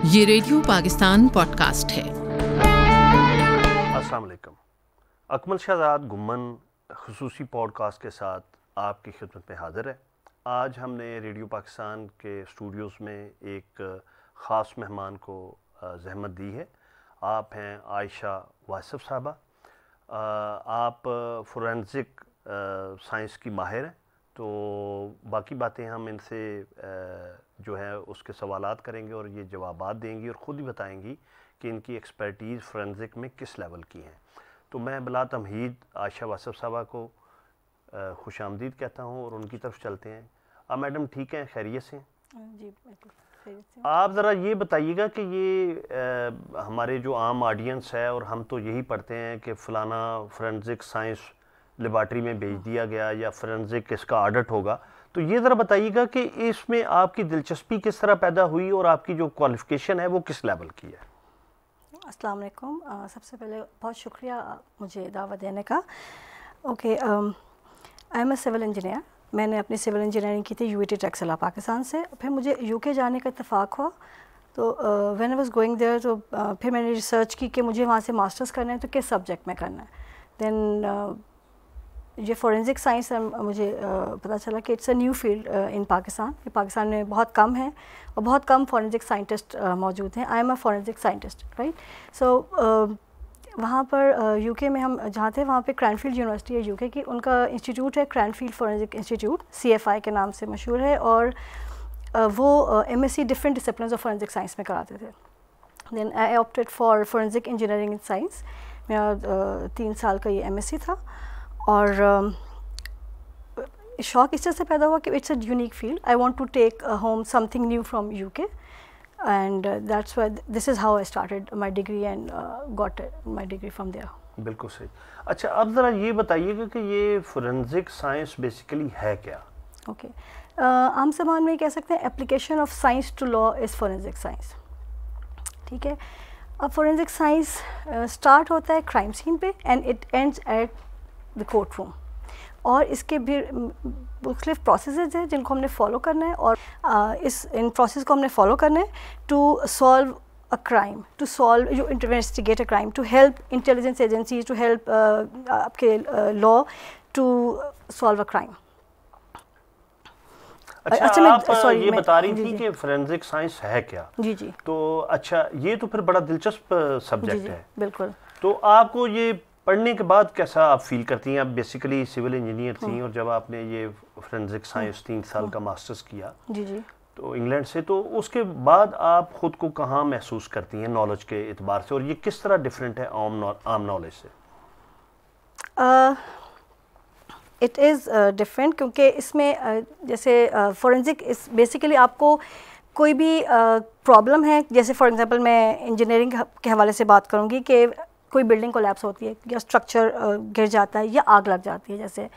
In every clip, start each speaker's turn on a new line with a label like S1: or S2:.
S1: ये radio Pakistan podcast है।
S2: अस्सलाम वालेकुम। अकमल शहजाद गुम्मन खुसूसी पॉडकास्ट के साथ आपकी खिदमत में हाजिर है। आज हमने रेडियो पाकिस्तान के स्टूडियोज़ में एक ख़ास मेहमान को ज़हमत दी है। आप हैं आयशा वासिफ साहबा। आप फोरेंसिक साइंस की माहिर हैं, तो बाकी बातें हम इनसे जो है उसके सवालात करेंगे और ये जवाबात देंगी और ख़ुद ही बताएंगी कि इनकी एक्सपर्टीज़ फोरेंसिक में किस लेवल की हैं। तो मैं बिला तमहीद आयशा वासिफ साहबा को खुश आमदीद कहता हूँ और उनकी तरफ चलते हैं। आप मैडम ठीक हैं, खैरियत से?
S3: जी बिल्कुल खैरियत से।
S2: आप ज़रा ये बताइएगा कि ये हमारे जो आम ऑडियंस है और हम तो यही पढ़ते हैं कि फ़लाना फोरेंसिक साइंस लेबॉर्ट्री में भेज दिया गया या फोरेंसिक इसका ऑडिट होगा, तो ये ज़रा बताइएगा कि इसमें आपकी दिलचस्पी किस तरह पैदा हुई और आपकी जो क्वालिफ़िकेशन है वो किस लेवल की है?
S3: अस्सलाम वालेकुम। सबसे पहले बहुत शुक्रिया मुझे दावत देने का। Okay, I am a civil engineer. मैंने अपनी सिविल इंजीनियरिंग की थी यूएटी टेक्सला पाकिस्तान से। फिर मुझे यूके जाने का इत्तेफाक हुआ, तो when I was going there तो फिर मैंने रिसर्च की कि मुझे वहाँ से मास्टर्स करना है तो किस सब्जेक्ट में करना है। देन ये फोरेंसिक साइंस मुझे पता चला कि इट्स अ न्यू फील्ड इन पाकिस्तान। ये पाकिस्तान में बहुत कम है और बहुत कम फोरेंसिक साइंटिस्ट मौजूद हैं। I am a forensic scientist, right. So वहाँ पर यूके में हम जहाँ थे वहाँ पे क्रैनफील्ड यूनिवर्सिटी है यूके की, उनका इंस्टीट्यूट है क्रैनफील्ड फोरेंसिक इंस्टीट्यूट, CFI के नाम से मशहूर है, और वो MSc different disciplines of forensic science में कराते थे। Then I opted for forensic engineering in science. मेरा 3 साल का ये MSc था और शौक इस तरह से पैदा हुआ कि it's a unique field. I want to take home something new from UK and that's why this is how I started my degree and got my degree from there.
S2: बिल्कुल सही। अच्छा, अब ज़रा ये बताइएगा कि ये फोरेंसिक साइंस बेसिकली है क्या?
S3: ओके, आम ज़बान में कह सकते हैं application of science to law is forensic science. ठीक है। अब फोरेंसिक साइंस स्टार्ट होता है क्राइम सीन पे and it ends at the courtroom, और इसके भी मुख्तलिफ प्रोसेसेस हैं जिनको हमने फॉलो करना है, और इन प्रोसेस को हमने फॉलो करना है to solve a crime, to solve you investigate a crime, to help intelligence agencies, to help आपके law to solve a crime.
S2: अच्छा, आप ये बता रही थी कि फोरेंसिक साइंस है क्या?
S3: जी जी।
S2: तो अच्छा, ये तो फिर बड़ा दिलचस्प सब्जेक्ट है।
S3: बिल्कुल।
S2: तो आपको ये पढ़ने के बाद कैसा आप फील करती हैं? आप बेसिकली सिविल इंजीनियर थी और जब आपने ये फोरेंसिक साइंस 3 साल का मास्टर्स किया
S3: जी जी
S2: तो इंग्लैंड से, तो उसके बाद आप खुद को कहाँ महसूस करती हैं नॉलेज के एतबार से, और ये किस तरह डिफरेंट है आम नॉलेज से?
S3: इट इज़ डिफरेंट, क्योंकि इसमें जैसे फोरेंसिक इस बेसिकली आपको कोई भी प्रॉब्लम है, जैसे फॉर एग्जांपल मैं इंजीनियरिंग के हवाले से बात करूँगी कि कोई बिल्डिंग कोलैप्स होती है या स्ट्रक्चर गिर जाता है या आग लग जाती है, जैसे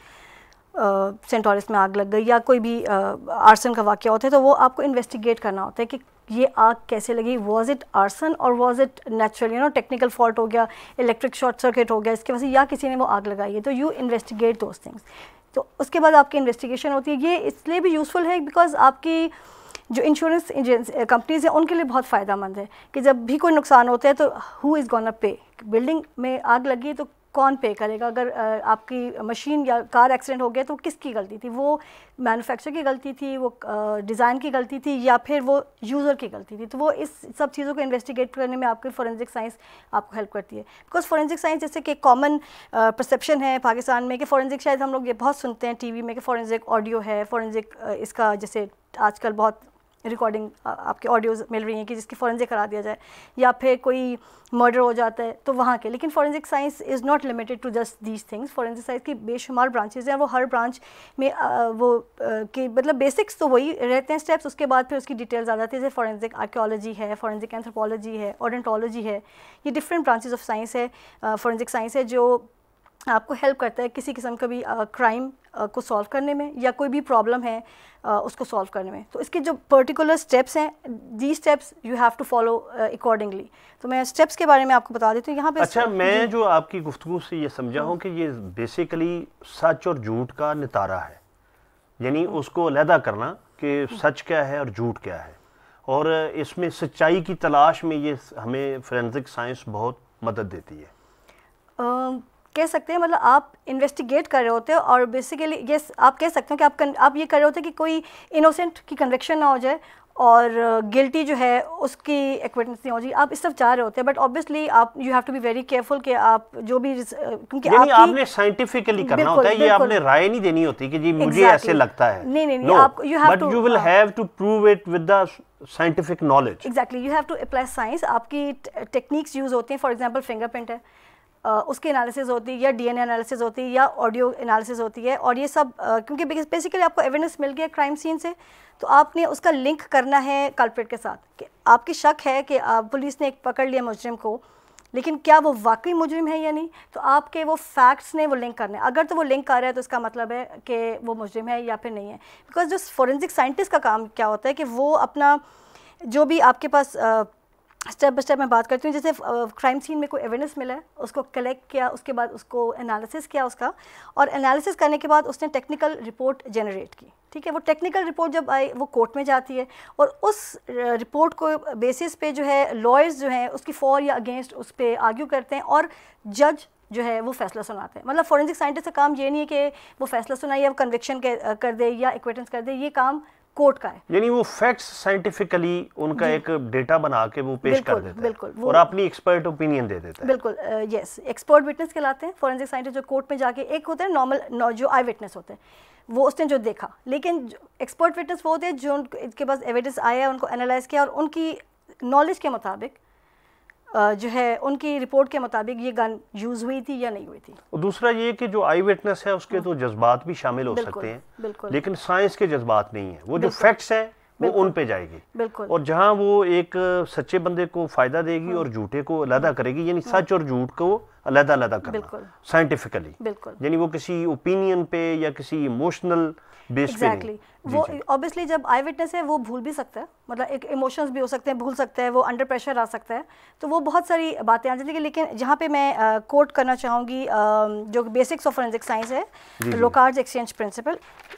S3: सेंट लॉरेंस में आग लग गई या कोई भी आर्सन का वाक़या होता है, तो वो आपको इन्वेस्टिगेट करना होता है कि ये आग कैसे लगी, वाज इट आर्सन और was it natural, technical fault हो गया, इलेक्ट्रिक शॉर्ट सर्किट हो गया इसकी वजह से, या किसी ने वो आग लगाई है, तो यू इन्वेस्टिगेट दोज थिंग्स। तो उसके बाद आपकी इन्वेस्टिगेशन होती है। ये इसलिए भी यूज़फुल है बिकॉज आपकी जो इंश्योरेंस कंपनीज़ हैं उनके लिए बहुत फ़ायदा मंद है कि जब भी कोई नुकसान होता है तो who is gonna pay. Building में आग लगी तो कौन पे करेगा? अगर आपकी मशीन या कार एक्सीडेंट हो गया तो किसकी गलती थी? वो मैन्युफैक्चर की गलती थी, वो डिज़ाइन की गलती थी, या फिर वो यूज़र की गलती थी? तो वो इस सब चीज़ों को इन्वेस्टिगेट करने में आपकी फोरेंसिक साइंस आपको हेल्प करती है। बिकॉज फोरेंसिक साइंस जैसे कि कॉमन परसेप्शन है पाकिस्तान में कि फोरेंसिक, शायद हम लोग ये बहुत सुनते हैं टीवी में कि फोरेंसिक ऑडियो है, फोरेंसिक इसका जैसे आजकल बहुत रिकॉर्डिंग आपके ऑडियोज़ मिल रही हैं कि जिसकी फोरेंसिक करा दिया जाए, या फिर कोई मर्डर हो जाता है तो वहाँ के। लेकिन forensic science is not limited to just these things. Forensic science की बेशुमार ब्रांचेज हैं, वो हर ब्रांच में वो कि मतलब बेसिक्स तो वही रहते हैं स्टेप्स, उसके बाद फिर उसकी डिटेल्स आ जाती है। जैसे फोरेंसिक आर्कियोलॉजी है, फोरेंसिक एंथ्रोपोलॉजी है, ओडोंटोलॉजी है, ये डिफरेंट ब्रांचेज ऑफ साइंस है, फोरेंसिक साइंस है जो आपको हेल्प करता है किसी किस्म का भी क्राइम को सॉल्व करने में या कोई भी प्रॉब्लम है उसको सॉल्व करने में। तो इसके जो पर्टिकुलर स्टेप्स हैं, the steps you have to follow accordingly. तो मैं स्टेप्स के बारे में आपको बता देती हूँ यहाँ पे।
S2: अच्छा, मैं जो आपकी गुफ्तगू से ये समझा हूँ कि ये बेसिकली सच और झूठ का नितारा है, यानी उसको अलहदा करना कि सच क्या है और झूठ क्या है, और इसमें सच्चाई की तलाश में ये हमें फोरेंसिक साइंस बहुत मदद देती है।
S3: कह सकते हैं, मतलब आप इन्वेस्टिगेट कर रहे होते हो और बेसिकली ये आप कह सकते हो कि आप ये कर रहे होते हो कि कोई इनोसेंट की कन्विक्शन ना हो जाए और गिल्टी जो है उसकी एक्विटेंस नहीं हो जाए, आप इस सब चाह रहे होते हैं। बट ऑब्वियसली आप you have to be very careful कि आप जो भी क्योंकि
S2: आपने साइंटिफिकली करना होता है, ये आपने राय नहीं देनी होती कि जी मुझे ऐसे लगता है।
S3: नहीं, आप
S2: you will have to prove it with the scientific knowledge.
S3: Exactly, you have to apply science. आपकी टेक्निक्स यूज होती हैं, फॉर एग्जांपल फिंगरप्रिंट है, उसकी एनालिसिस होती है, या डीएनए एनालिसिस होती है, या ऑडियो एनालिसिस होती है, और ये सब क्योंकि बेसिकली आपको एविडेंस मिल गया क्राइम सीन से, तो आपने उसका लिंक करना है कल्प्रिट के साथ कि आपकी शक है कि पुलिस ने एक पकड़ लिया मुजरिम को, लेकिन क्या वो वाकई मुजरिम है या नहीं, तो आपके वो फैक्ट्स ने वो लिंक करना है। अगर तो वो लिंक कर रहा है तो इसका मतलब है कि वो मुजरिम है या फिर नहीं है। बिकॉज जो फोरेंसिक साइंटिस्ट का काम क्या होता है कि वो अपना जो भी आपके पास स्टेप बाय स्टेप मैं बात करती हूँ, जैसे क्राइम सीन में कोई एविडेंस मिला है, उसको कलेक्ट किया, उसके बाद उसको एनालिसिस किया उसका, और एनालिसिस करने के बाद उसने टेक्निकल रिपोर्ट जनरेट की। ठीक है, वो टेक्निकल रिपोर्ट जब आई वो कोर्ट में जाती है, और उस रिपोर्ट को बेसिस पे जो है लॉयर्स जो हैं उसकी फॉर या अगेंस्ट उस पर आर्ग्यू करते हैं, और जज जो है वो फैसला सुनाते हैं। मतलब फोरेंसिक साइंटिस्ट का काम ये नहीं है कि वो फैसला सुनाए या कन्विक्शन कर दे या एक्विटेंस कर दे, ये काम कोर्ट का है।
S2: यानी वो फैक्ट्स साइंटिफिकली उनका एक डेटा बना के वो पेश कर देते हैं, बिल्कुल, और अपनी एक्सपर्ट ओपिनियन दे देते हैं।
S3: बिल्कुल, यस, एक्सपर्ट विटनेस कहलाते हैं फोरेंसिक साइंटिस्ट जो कोर्ट में जाके, एक होते हैं नॉर्मल जो आई विटनेस होते हैं, वो उसने जो देखा, लेकिन एक्सपर्ट विटनेस वो होते हैं जो उनके पास एविडेंस आया, उनको एनालाइज किया और उनकी नॉलेज के मुताबिक जो है उनकी रिपोर्ट के मुताबिक ये गन यूज़ हुई थी या नहीं हुई थी।
S2: और दूसरा ये कि जो आई विटनेस है उसके तो जज्बात भी शामिल हो सकते हैं, लेकिन साइंस के जज्बात नहीं है, वो जो फैक्ट्स हैं वो उन पे जाएगी।
S3: बिल्कुल,
S2: और जहां वो एक सच्चे बंदे को फायदा देगी और झूठे को अलग करेगी, यानी सच और झूठ को अलग करना साइंटिफिकली, यानी वो किसी ओपिनियन पे या किसी इमोशनल बेस पे नहीं।
S3: वो ऑब्वियसली जब आई विटनेस है वो भूल भी सकता है, मतलब एक इमोशंस भी हो सकते हैं, भूल सकता है, वो अंडर प्रेशर आ सकता है, तो वो बहुत सारी बातें आ जाती हैं। लेकिन जहाँ पे मैं कोट करना चाहूँगी जो बेसिक्स ऑफ फोरेंसिक साइंस है, लोकार्ड्स एक्सचेंज प्रिंसिपल,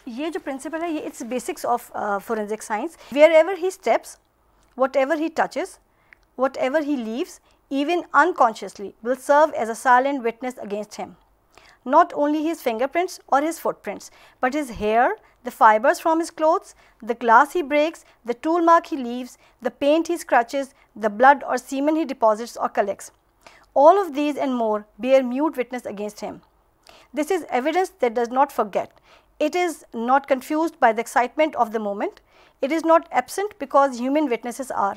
S3: ये जो प्रिंसिपल है ये it's basics of forensic science. Wherever he steps, whatever he touches, whatever he leaves, even unconsciously, will serve as a silent witness against him. Not only his fingerprints or his footprints, but his hair, the fibers from his clothes, the glass he breaks, the tool mark he leaves, the paint he scratches, the blood or semen he deposits or collects. All of these and more bear mute witness against him. This is evidence that does not forget. It is not confused by the excitement of the moment. It is not absent because human witnesses are.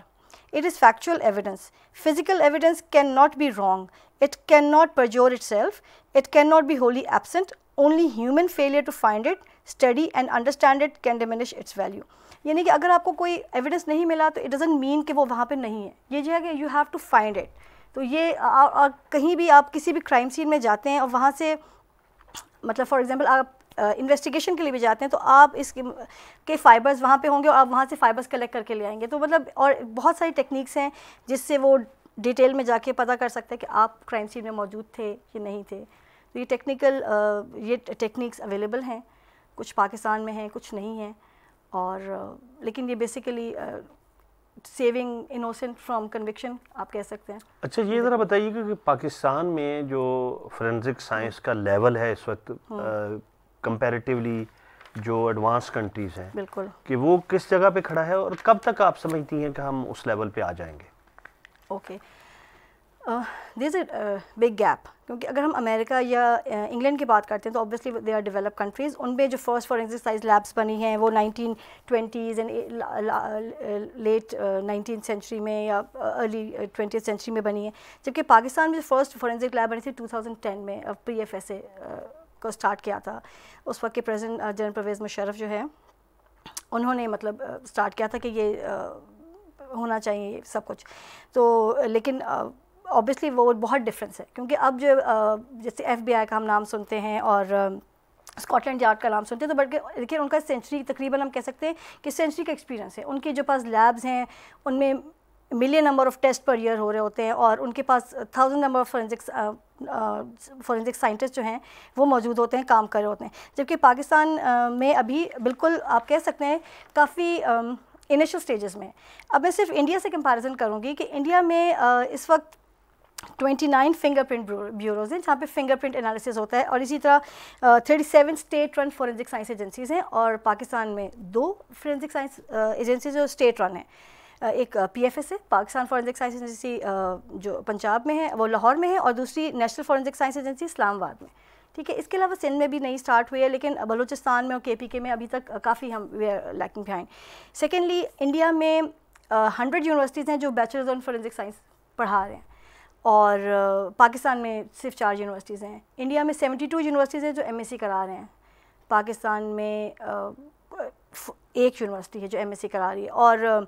S3: It is factual evidence. Physical evidence cannot be wrong. It cannot perjure itself. It cannot be wholly absent. Only human failure to find it, study and understand it can diminish its value. यानी कि अगर आपको कोई evidence नहीं मिला तो it doesn't mean कि वो वहाँ पे नहीं है, ये जो है कि you have to find it. तो ये कहीं भी आप किसी भी क्राइम सीन में जाते हैं और वहाँ से मतलब फॉर एग्जांपल आप इन्वेस्टिगेशन के लिए भी जाते हैं तो आप इसके फाइबर्स वहाँ पे होंगे और आप वहाँ से फाइबर्स कलेक्ट करके ले आएंगे। तो मतलब और बहुत सारी टेक्निक्स हैं जिससे वो डिटेल में जाके पता कर सकते हैं कि आप क्राइम सीन में मौजूद थे या नहीं थे। तो ये टेक्निक्स अवेलेबल हैं, कुछ पाकिस्तान में हैं, कुछ नहीं हैं, और लेकिन ये basically saving innocent from conviction आप कह सकते हैं।
S2: अच्छा, ये ज़रा बताइए कि पाकिस्तान में जो फोरेंसिक साइंस का लेवल है इस वक्त कंपैरेटिवली जो एडवांस कंट्रीज़ हैं,
S3: बिल्कुल, कि
S2: वो किस जगह पे खड़ा है और कब तक आप समझती हैं कि हम उस लेवल पे आ जाएंगे?
S3: Okay, there is a big gap, क्योंकि अगर हम अमेरिका या इंग्लैंड की बात करते हैं तो obviously they are developed countries, उनमें जो फर्स्ट फोरेंसिक साइंस लैब्स बनी हैं वो 1920s and let 19th century में या अर्ली 20th सेंचुरी में बनी है, जबकि पाकिस्तान में जो फर्स्ट फोरेंसिक लैब बनी थी 2010 में PFSA को स्टार्ट किया था। उस वक्त के प्रेसिडेंट जनरल परवेज़ मुशर्रफ जो है उन्होंने मतलब स्टार्ट किया था कि ये होना चाहिए सब कुछ। तो लेकिन ऑब्वियसली वो बहुत डिफरेंस है, क्योंकि अब जो जैसे FBI का हम नाम सुनते हैं और स्कॉटलैंड यार्ड का नाम सुनते हैं, तो बल्कि देखिए उनका सेंचुरी तकरीबन हम कह सकते हैं कि सेंचुरी का एक्सपीरियंस है। उनके जो पास लैब्स हैं उनमें million number of test per year हो रहे होते हैं और उनके पास 1000 नंबर ऑफ फोरेंसिक साइंटिस्ट जो हैं वो मौजूद होते हैं, काम कर रहे होते हैं। जबकि पाकिस्तान में अभी बिल्कुल आप कह सकते हैं काफ़ी इनिशियल स्टेजेस में। अब मैं सिर्फ इंडिया से कंपैरिजन करूँगी कि इंडिया में इस वक्त 29 फिंगरप्रिंट ब्यूरोज हैं जहाँ पे फिंगरप्रिंट एनालिसिस होता है, और इसी तरह 37 state run forensic science agencies हैं, और पाकिस्तान में 2 फॉरेंसिक साइंस एजेंसीज जो स्टेट रन हैं। एक PFS है, पाकिस्तान फॉरेंसिक साइंस एजेंसी, जो पंजाब में है, वो लाहौर में है, और दूसरी national forensic science agency Islamabad में। ठीक है, इसके अलावा सिंध में भी नई स्टार्ट हुई है, लेकिन बलूचिस्तान में और KPK में अभी तक काफ़ी हम we are lacking behind. Secondly, India में 100 यूनिवर्सिटीज़ हैं जो बैचलर्स ऑन फॉरेंसिक साइंस पढ़ा रहे हैं, और पाकिस्तान में सिर्फ 4 यूनिवर्सिटीज़ हैं। इंडिया में 72 यूनिवर्सिटीज़ हैं जो MSc करा रहे हैं, पाकिस्तान में 1 यूनिवर्सिटी है जो MSc करा रही है, और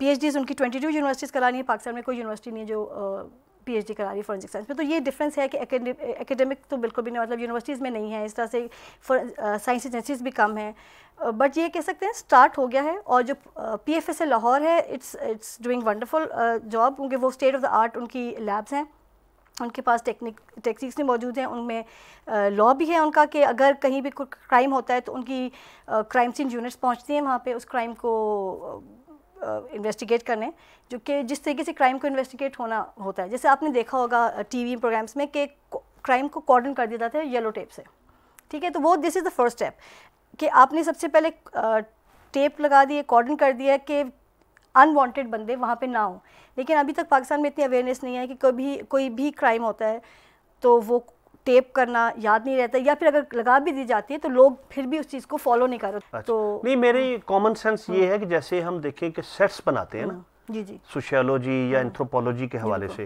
S3: PhDs उनकी 22 यूनिवर्सिटीज़ करा रही है। पाकिस्तान में कोई यूनिवर्सिटी नहीं है जो PhD करा रही है फॉरेंसिक साइंस में। तो ये डिफरेंस है कि एकेडमिक तो बिल्कुल भी नहीं, मतलब यूनिवर्सिटीज़ में नहीं है, इस तरह से साइंस एजेंसीज भी कम हैं, बट ये कह सकते हैं स्टार्ट हो गया है। और जो PFS है लाहौर है, इट्स डूइंग वंडरफुल जॉब, क्योंकि वो स्टेट ऑफ द आर्ट उनकी लैब्स हैं, उनके पास टेक्निक्स भी मौजूद हैं, उनमें लॉ भी है उनका कि अगर कहीं भी कोई क्राइम होता है तो उनकी क्राइम सीन यूनिट्स पहुंचती हैं वहाँ पे उस क्राइम को इन्वेस्टिगेट करने, जो कि जिस तरीके से क्राइम को इन्वेस्टिगेट होना होता है। जैसे आपने देखा होगा TV प्रोग्राम्स में कि क्राइम को कॉर्डन कर दिया जाता है येलो टेप से, ठीक है, तो वो this is the first step कि आपने सबसे पहले टेप लगा दी है, कॉर्डन कर दिया कि अनवांटेड बंदे वहाँ पे ना हो। लेकिन अभी तक पाकिस्तान में इतनी अवेयरनेस नहीं है कि कोई भी क्राइम होता है तो वो टेप करना याद नहीं रहता, या फिर अगर लगा भी दी जाती है तो लोग फिर भी उस चीज़ को फॉलो नहीं कर रहे।
S2: अच्छा।
S3: तो
S2: नहीं, मेरे कॉमन सेंस ये है कि जैसे हम देखें कि सेट्स बनाते हैं ना,
S3: जी
S2: सोशियोलॉजी या एंथ्रोपोलॉजी के हवाले से,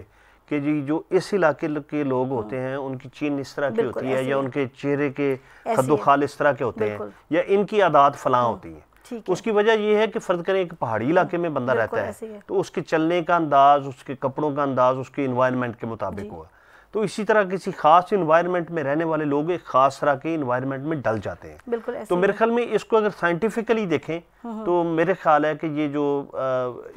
S2: कि जी जो इस इलाके के लोग होते हैं उनकी चीन इस तरह की होती है, या उनके चेहरे के खद्दोखाल इस तरह के होते हैं, या इनकी आदात फलां होती है। उसकी वजह यह है कि फ़र्ज़ करें एक पहाड़ी इलाके में बंदा रहता है तो उसके चलने का अंदाज़, उसके कपड़ों का अंदाज़ उसके इन्वायरमेंट के मुताबिक हुआ। तो इसी तरह किसी खास इन्वायरमेंट में रहने वाले लोग एक खास तरह के इन्वायरमेंट में डल जाते हैं।
S3: बिल्कुल ऐसे
S2: तो मेरे ख्याल में इसको अगर साइंटिफिकली देखें तो मेरे ख्याल है कि ये जो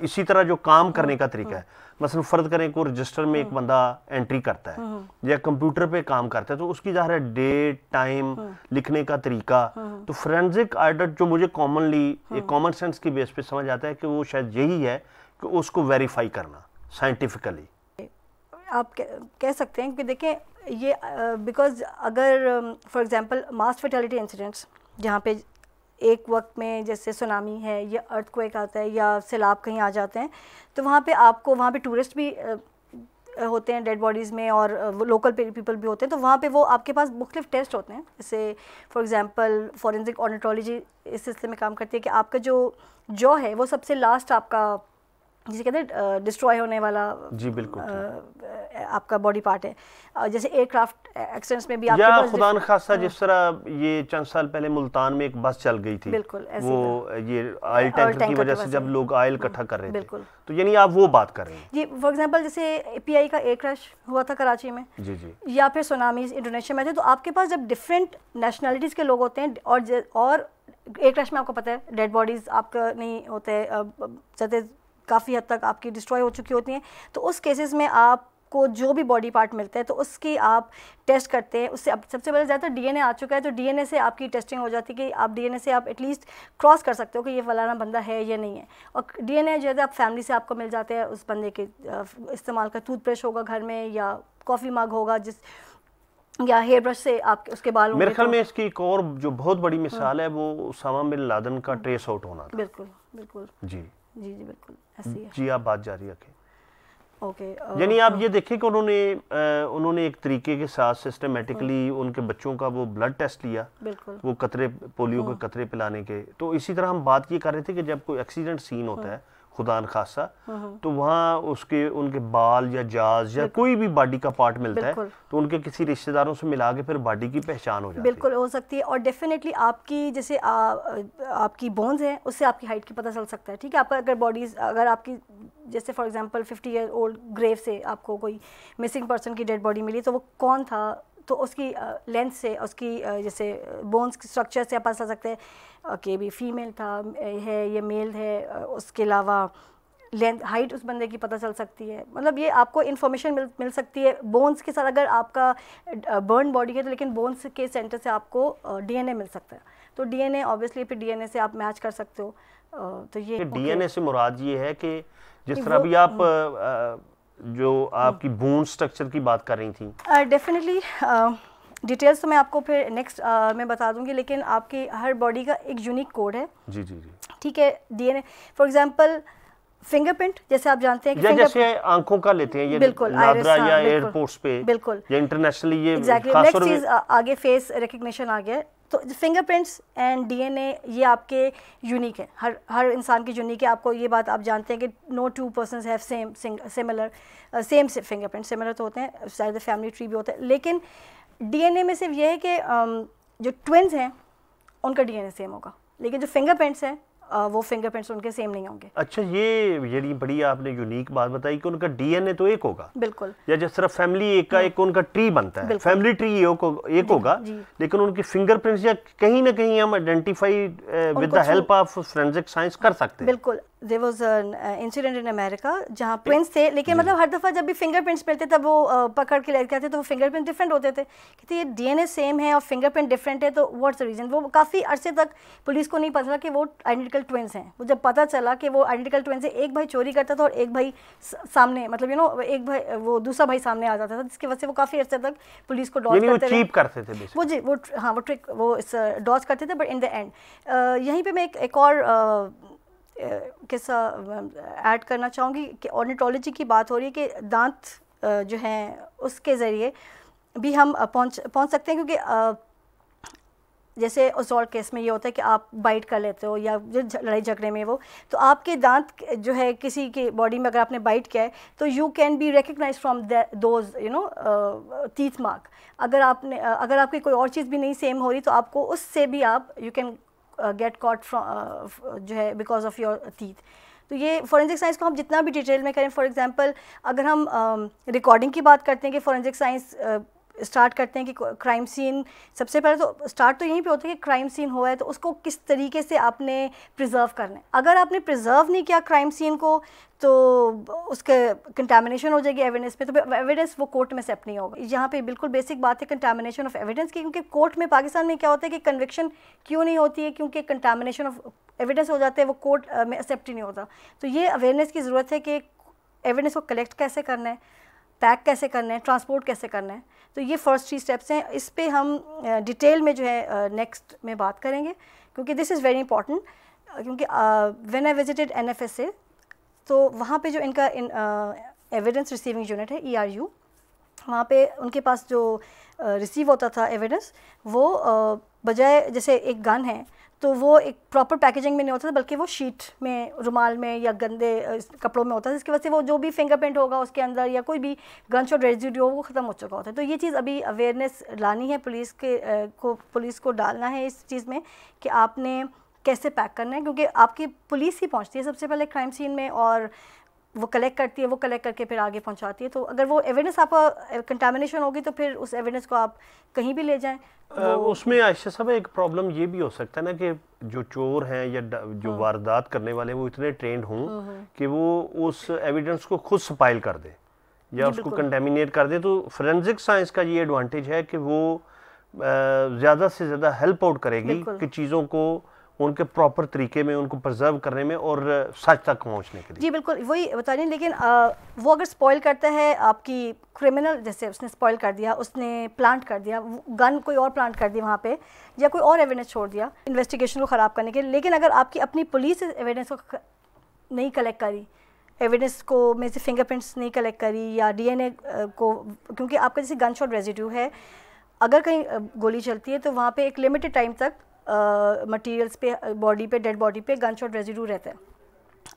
S2: इसी तरह जो काम करने का तरीका है, मसलन फ़र्ज़ करें को रजिस्टर में एक बंदा एंट्री करता है या कंप्यूटर पे काम करता है, तो उसकी ज़ाहिर है डेट टाइम लिखने का तरीका, तो फोरेंसिक ऑडिट जो मुझे कॉमनली एक कॉमन सेंस की बेस पे समझ आता है कि वो शायद यही है कि उसको वेरीफाई करना साइंटिफिकली।
S3: आप कह सकते हैं कि देखें ये बिकॉज अगर for example mass fertility incidents जहाँ पे एक वक्त में जैसे सुनामी है या अर्थक्वेक आता है या सैलाब कहीं आ जाते हैं, तो वहाँ पे आपको वहाँ पे टूरिस्ट भी होते हैं डेड बॉडीज़ में, और लोकल पीपल भी होते हैं, तो वहाँ पे वो आपके पास मुख्तलिफ टेस्ट होते हैं। जैसे फॉर एग्जांपल फॉरेंसिक ऑर्निटोलॉजी इस सिलसिले में काम करती है कि आपका जो है वो सबसे लास्ट आपका जिसे कहते हैं डिस्ट्रॉय होने वाला,
S2: जी बिल्कुल,
S3: आपका बॉडी पार्ट है। जैसे एयरक्राफ्ट एक्सीडेंट्स में भी आपके
S2: या
S3: पास
S2: खुदा न खासा जिस तरह ये चंद साल पहले मुल्तान में एक बस चल गई थी,
S3: बिल्कुल
S2: वो ये ऑयल टैंकर की वजह से जब लोग ऑयल इकट्ठा कर रहे थे, तो यानी आप वो बात कर रहे हैं
S3: जी। फॉर एग्जांपल जैसे API का एयर क्रैश हुआ था कराची में,
S2: जी जी, या
S3: फिर सुनामी इंडोनेशिया में थे, तो आपके पास जब डिफरेंट नेशनलिटीज़ के लोग होते हैं और एयर क्रैश में आपको पता है डेड बॉडीज़ आपका नहीं होते, काफ़ी हद तक आपकी डिस्ट्रॉय हो चुकी होती हैं, तो उस केसेस में आपको जो भी बॉडी पार्ट मिलते हैं तो उसकी आप टेस्ट करते हैं। उससे अब सबसे पहले ज़्यादातर DNA आ चुका है, तो DNA से आपकी टेस्टिंग हो जाती है कि आप DNA से आप एटलीस्ट क्रॉस कर सकते हो कि ये फलाना बंदा है या नहीं है। और DNA जो है आप फैमिली से आपको मिल जाते हैं, उस बंदे के इस्तेमाल का टूथब्रश होगा घर में, या कॉफ़ी मग होगा या हेयर ब्रश से आप उसके बाल होंगे।
S2: मेरे ख्याल में इसकी एक और जो बहुत बड़ी मिसाल है वो उसामा बिन लादेन का ट्रेस आउट होना था।
S3: बिल्कुल बिल्कुल
S2: जी
S3: जी जी बिल्कुल ऐसी है।
S2: जी आप बात जारी रखें।
S3: ओके,
S2: यानी आप ये देखें कि उन्होंने एक तरीके के साथ सिस्टमेटिकली उनके बच्चों का वो ब्लड टेस्ट लिया,
S3: बिल्कुल
S2: वो कतरे पोलियो के कतरे पिलाने के। तो इसी तरह हम बात ये कर रहे थे कि जब कोई एक्सीडेंट सीन होता है खुदा न खासा, तो वहाँ उनके बाल या जाज या कोई भी बॉडी का पार्ट मिलता है तो उनके किसी रिश्तेदारों से मिला के फिर बॉडी की पहचान हो जाती है।
S3: बिल्कुल हो सकती है, और डेफिनेटली आपकी जैसे आपकी बोन्स हैं उससे आपकी हाइट की पता चल सकता है। ठीक है, आपका अगर आपकी जैसे for example 50 year old grave से आपको कोई मिसिंग पर्सन की डेड बॉडी मिली, तो वो कौन था, तो उसकी लेंथ से, उसकी जैसे बोन्स की स्ट्रक्चर से आप पता चल सकते हैं कि भी फीमेल था है या मेल है। उसके अलावा लेंथ हाइट उस बंदे की पता चल सकती है। मतलब ये आपको इन्फॉर्मेशन मिल सकती है बोन्स के साथ। अगर आपका बर्न बॉडी है तो लेकिन बोन्स के सेंटर से आपको DNA मिल सकता है। तो डीएनए ऑब्वियसली फिर डीएनए से आप मैच कर सकते हो। तो ये
S2: डीएनए से मुराद ये है कि जिस तरह भी आप जो आपकी बोन स्ट्रक्चर की बात कर रही थी,
S3: डेफिनेटली डिटेल्स तो मैं आपको फिर नेक्स्ट में बता दूंगी, लेकिन आपकी हर बॉडी का एक यूनिक कोड है।
S2: जी जी जी,
S3: ठीक है। डीएनए फॉर एग्जांपल फिंगरप्रिंट, जैसे आप जानते हैं कि
S2: जैसे आंखों का लेते हैं ये नादरा या एयरपोर्ट्स पे
S3: बिल्कुल
S2: या इंटरनेशनली ये
S3: नेक्स्ट चीज आगे फेस रिकग्निशन आ गया। तो फिंगरप्रिंट्स एंड डीएनए ये आपके यूनिक है, हर इंसान की यूनिक है। आपको ये बात आप जानते हैं कि no two persons have same fingerprint, similar तो होते हैं, शायद फैमिली ट्री भी होता है, लेकिन डीएनए में सिर्फ ये है कि जो ट्विन्स हैं उनका डीएनए सेम होगा, लेकिन जो फिंगरप्रिंट्स हैं वो फिंगरप्रिंट्स उनके सेम नहीं होंगे।
S2: अच्छा, ये बड़ी आपने यूनिक बात बताई कि उनका डीएनए तो एक होगा।
S3: बिल्कुल।
S2: या जिस तरह फैमिली एक का एक उनका ट्री बनता है, फैमिली ट्री एक होगा, लेकिन उनकी फिंगरप्रिंट्स या कहीं ना कहीं हम identify with the help of forensic science कर सकते हैं।
S3: बिल्कुल। There was an incident in America जहाँ ट्विन्स थे, लेकिन मतलब हर दफ़ा जब भी फिंगरप्रिंट्स मिलते तब वो पकड़ के लेके आते तो वो फिंगरप्रिंट डिफरेंट होते थे। कहते ये डीएनए सेम है और फिंगरप्रिंट डिफरेंट है, तो व्हाट्स द रीज़न। वो काफ़ी अरसे तक पुलिस को नहीं पता था कि वो आइडेंटिकल ट्विन्स हैं। वो जब पता चला कि वो आइडेंटिकल ट्विन्स हैं, एक भाई चोरी करता था और एक भाई सामने, मतलब एक भाई वो दूसरा भाई सामने आ जाता था, जिसकी वजह से वो काफ़ी अरसे तक पुलिस को डॉज करते थे।
S2: करते थे
S3: वो जी वो हाँ वो ट्रिक वो डॉज करते थे। बट इन द एंड यहीं पे मैं एक और किस्सा ऐड करना चाहूँगी कि ऑर्निटोलॉजी की बात हो रही है कि दांत जो हैं उसके ज़रिए भी हम पहुँच सकते हैं, क्योंकि जैसे असॉल्ट केस में ये होता है कि आप बाइट कर लेते हो या लड़ाई झगड़े में वो, तो आपके दांत जो है किसी की बॉडी में अगर आपने बाइट किया है तो you can be recognize from those teeth mark. अगर आपकी कोई और चीज़ भी नहीं सेम हो रही तो आपको उससे भी आप you can get caught from जो है बिकॉज ऑफ योर टीथ। तो ये फॉरेंसिक साइंस को हम जितना भी डिटेल में करें, फॉर एग्जांपल अगर हम रिकॉर्डिंग की बात करते हैं कि फॉरेंसिक साइंस स्टार्ट करते हैं कि क्राइम सीन, सबसे पहले तो स्टार्ट तो यहीं पे होता है कि क्राइम सीन हुआ है तो उसको किस तरीके से आपने प्रिजर्व करना है। अगर आपने प्रिजर्व नहीं किया क्राइम सीन को तो उसके कंटामिनेशन हो जाएगी एविडेंस पे, तो एविडेंस वो कोर्ट में एक्सेप्ट नहीं होगा। यहाँ पे बिल्कुल बेसिक बात है कंटामिनेशन ऑफ एविडेंस की, क्योंकि कोर्ट में पाकिस्तान में क्या होता है कि कन्विक्शन क्यों नहीं होती है, क्योंकि कंटामिनेशन ऑफ एविडेंस हो जाते हैं, वो कोर्ट में एक्सेप्ट ही नहीं होता। तो ये अवेयरनेस की ज़रूरत है कि एविडेंस को कलेक्ट कैसे करना है, पैक कैसे करना है, ट्रांसपोर्ट कैसे करना है। तो ये फर्स्ट 3 स्टेप्स हैं। इस पे हम डिटेल में जो है नेक्स्ट में बात करेंगे, क्योंकि दिस इज़ वेरी इंपॉर्टेंट। क्योंकि व्हेन आई विजिटेड NFSA तो वहाँ पे जो इनका एविडेंस रिसीविंग यूनिट है ERU, वहाँ पे उनके पास जो रिसीव होता था एविडेंस वो बजाय जैसे एक गन है तो वो एक प्रॉपर पैकेजिंग में नहीं होता था, बल्कि वो शीट में, रुमाल में या गंदे कपड़ों में होता था, जिसकी वजह से वो जो भी फिंगरप्रिंट होगा उसके अंदर या कोई भी गन शॉट रेजिड्यू वो ख़त्म हो चुका होता है। तो ये चीज़ अभी अवेयरनेस लानी है पुलिस को डालना है इस चीज़ में कि आपने कैसे पैक करना है, क्योंकि आपकी पुलिस ही पहुँचती है सबसे पहले क्राइम सीन में और वो कलेक्ट करती है, वो कलेक्ट करके फिर आगे पहुंचाती है। तो अगर वो एविडेंस आपका कंटामिनेशन होगी तो फिर उस एविडेंस को आप कहीं भी ले जाएं।
S2: उसमें आयशा साहब एक प्रॉब्लम ये भी हो सकता है ना कि जो चोर हैं या जो वारदात करने वाले हैं वो इतने ट्रेंड हों कि वो उस एविडेंस को खुद स्पाइल कर दे या उसको कंटेमिनेट कर दे। तो फोरेंसिक साइंस का ये एडवांटेज है कि वो ज़्यादा से ज़्यादा हेल्प आउट करेगी कि चीज़ों को उनके प्रॉपर तरीके में उनको प्रिजर्व करने में और सच तक पहुंचने के लिए।
S3: जी बिल्कुल वही बता रही, लेकिन वो अगर स्पॉइल करता है आपकी क्रिमिनल, जैसे उसने स्पॉइल कर दिया, उसने प्लांट कर दिया गन, कोई और प्लांट कर दिया वहाँ पे, या कोई और एविडेंस छोड़ दिया इन्वेस्टिगेशन को ख़राब करने के लिए। लेकिन अगर आपकी अपनी पुलिस एविडेंस को नहीं कलेक्ट करी, एविडेंस को में से फिंगरप्रिंट्स नहीं कलेक्ट करी या DNA को, क्योंकि आपका जैसे गन शॉट रेजिड्यू है, अगर कहीं गोली चलती है तो वहाँ पे एक लिमिटेड टाइम तक मटेरियल्स पे, बॉडी पे, डेड बॉडी पे गन शॉट रेजिड्यू रहता है।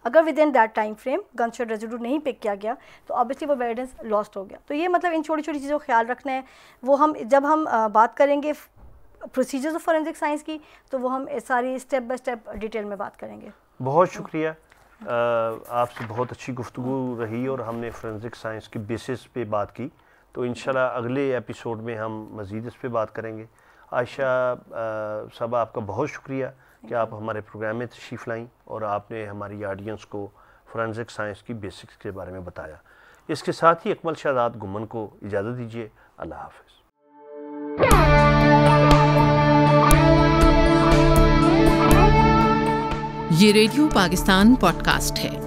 S3: अगर with in that time frame gun shot residue नहीं पिक किया गया तो ऑब्वियसली वो एविडेंस लॉस्ट हो गया। तो ये मतलब इन छोटी छोटी चीज़ों का ख्याल रखना है। वो हम जब हम बात करेंगे प्रोसीजर्स ऑफ फोरेंसिक साइंस की तो वो हम सारी स्टेप बाय स्टेप डिटेल में बात करेंगे।
S2: बहुत शुक्रिया, आपसे बहुत अच्छी गुफ्तगू रही और हमने फोरेंसिक साइंस की बेसिस पे बात की। तो इंशाल्लाह अगले एपिसोड में हम मज़ीद इस पे बात करेंगे। आयशा साहब आपका बहुत शुक्रिया कि आप हमारे प्रोग्राम में तशरीफ़ लाईं और आपने हमारी ऑडियंस को फोरेंसिक साइंस की बेसिक्स के बारे में बताया। इसके साथ ही अकमल शहजाद गुम्मन को इजाज़त दीजिए। अल्लाह हाफ़िज़।
S1: ये रेडियो पाकिस्तान पॉडकास्ट है।